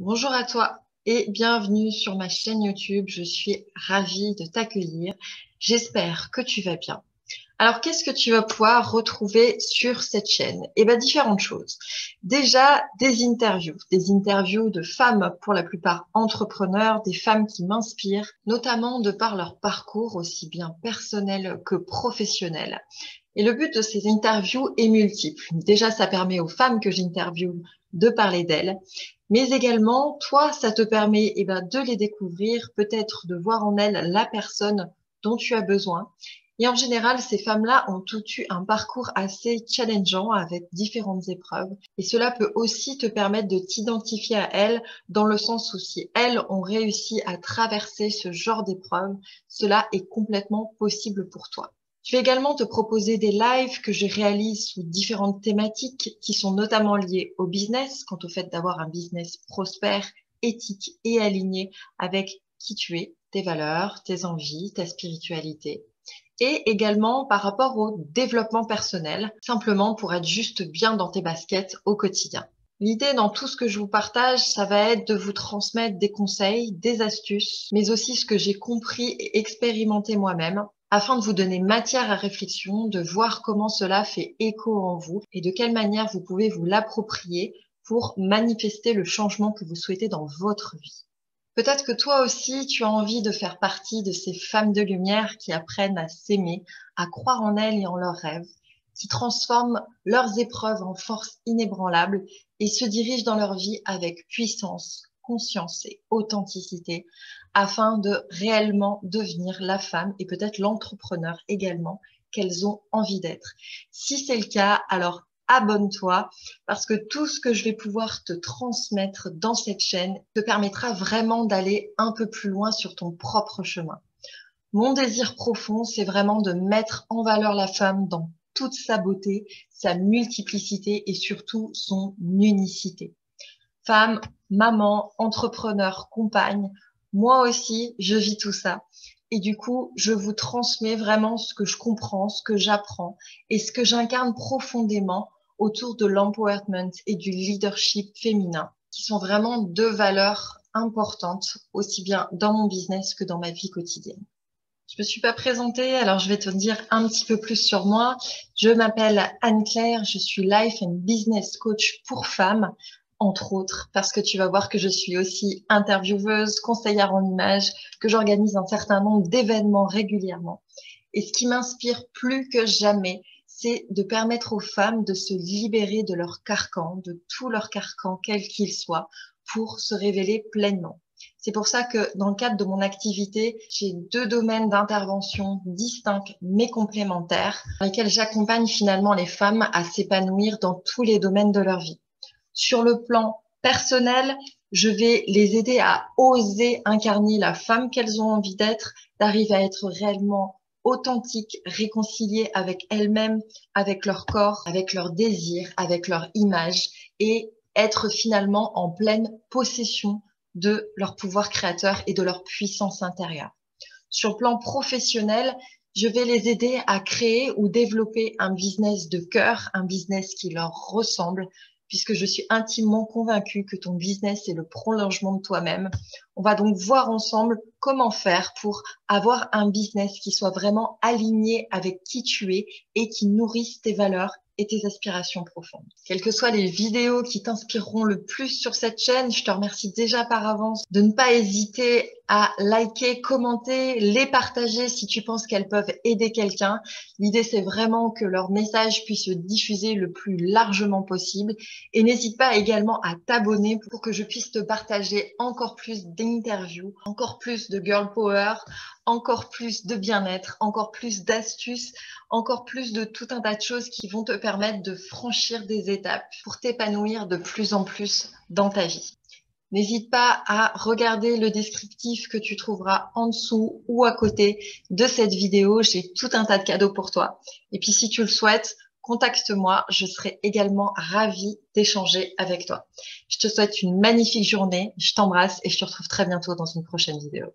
Bonjour à toi et bienvenue sur ma chaîne YouTube. Je suis ravie de t'accueillir. J'espère que tu vas bien. Alors, qu'est-ce que tu vas pouvoir retrouver sur cette chaîne? Eh bien, différentes choses. Déjà, des interviews de femmes, pour la plupart entrepreneurs, des femmes qui m'inspirent, notamment de par leur parcours aussi bien personnel que professionnel. Et le but de ces interviews est multiple. Déjà, ça permet aux femmes que j'interviewe de parler d'elles, mais également, toi, ça te permet de les découvrir, peut-être de voir en elles la personne dont tu as besoin. Et en général, ces femmes-là ont toutes eu un parcours assez challengeant avec différentes épreuves. Et cela peut aussi te permettre de t'identifier à elles dans le sens où si elles ont réussi à traverser ce genre d'épreuve, cela est complètement possible pour toi. Je vais également te proposer des lives que je réalise sous différentes thématiques qui sont notamment liées au business, quant au fait d'avoir un business prospère, éthique et aligné avec qui tu es, tes valeurs, tes envies, ta spiritualité. Et également par rapport au développement personnel, simplement pour être juste bien dans tes baskets au quotidien. L'idée dans tout ce que je vous partage, ça va être de vous transmettre des conseils, des astuces, mais aussi ce que j'ai compris et expérimenté moi-même afin de vous donner matière à réflexion, de voir comment cela fait écho en vous et de quelle manière vous pouvez vous l'approprier pour manifester le changement que vous souhaitez dans votre vie. Peut-être que toi aussi, tu as envie de faire partie de ces femmes de lumière qui apprennent à s'aimer, à croire en elles et en leurs rêves, qui transforment leurs épreuves en force inébranlable et se dirigent dans leur vie avec puissance, conscience et authenticité afin de réellement devenir la femme et peut-être l'entrepreneur également qu'elles ont envie d'être. Si c'est le cas, alors abonne-toi parce que tout ce que je vais pouvoir te transmettre dans cette chaîne te permettra vraiment d'aller un peu plus loin sur ton propre chemin. Mon désir profond, c'est vraiment de mettre en valeur la femme dans toute sa beauté, sa multiplicité et surtout son unicité. Femme, maman, entrepreneur, compagne, moi aussi, je vis tout ça. Et du coup, je vous transmets vraiment ce que je comprends, ce que j'apprends et ce que j'incarne profondément autour de l'empowerment et du leadership féminin, qui sont vraiment deux valeurs importantes, aussi bien dans mon business que dans ma vie quotidienne. Je me suis pas présentée, alors je vais te dire un petit peu plus sur moi. Je m'appelle Anne-Claire, je suis Life and Business Coach pour femmes, entre autres, parce que tu vas voir que je suis aussi intervieweuse, conseillère en images, que j'organise un certain nombre d'événements régulièrement. Et ce qui m'inspire plus que jamais, c'est de permettre aux femmes de se libérer de leur carcan, de tout leur carcan, quel qu'il soit, pour se révéler pleinement. C'est pour ça que dans le cadre de mon activité, j'ai deux domaines d'intervention distincts mais complémentaires dans lesquels j'accompagne finalement les femmes à s'épanouir dans tous les domaines de leur vie. Sur le plan personnel, je vais les aider à oser incarner la femme qu'elles ont envie d'être, d'arriver à être réellement authentiques, réconciliées avec elles-mêmes, avec leur corps, avec leurs désirs, avec leur image et être finalement en pleine possession de leur pouvoir créateur et de leur puissance intérieure. Sur le plan professionnel, je vais les aider à créer ou développer un business de cœur, un business qui leur ressemble, puisque je suis intimement convaincue que ton business est le prolongement de toi-même. On va donc voir ensemble comment faire pour avoir un business qui soit vraiment aligné avec qui tu es et qui nourrisse tes valeurs et tes aspirations profondes. Quelles que soient les vidéos qui t'inspireront le plus sur cette chaîne, je te remercie déjà par avance de ne pas hésiter à liker, commenter, les partager si tu penses qu'elles peuvent aider quelqu'un. L'idée, c'est vraiment que leur message puisse se diffuser le plus largement possible. Et n'hésite pas également à t'abonner pour que je puisse te partager encore plus d'interviews, encore plus de girl power, encore plus de bien-être, encore plus d'astuces, encore plus de tout un tas de choses qui vont te permettre de franchir des étapes pour t'épanouir de plus en plus dans ta vie. N'hésite pas à regarder le descriptif que tu trouveras en dessous ou à côté de cette vidéo. J'ai tout un tas de cadeaux pour toi. Et puis si tu le souhaites, contacte-moi. Je serai également ravie d'échanger avec toi. Je te souhaite une magnifique journée. Je t'embrasse et je te retrouve très bientôt dans une prochaine vidéo.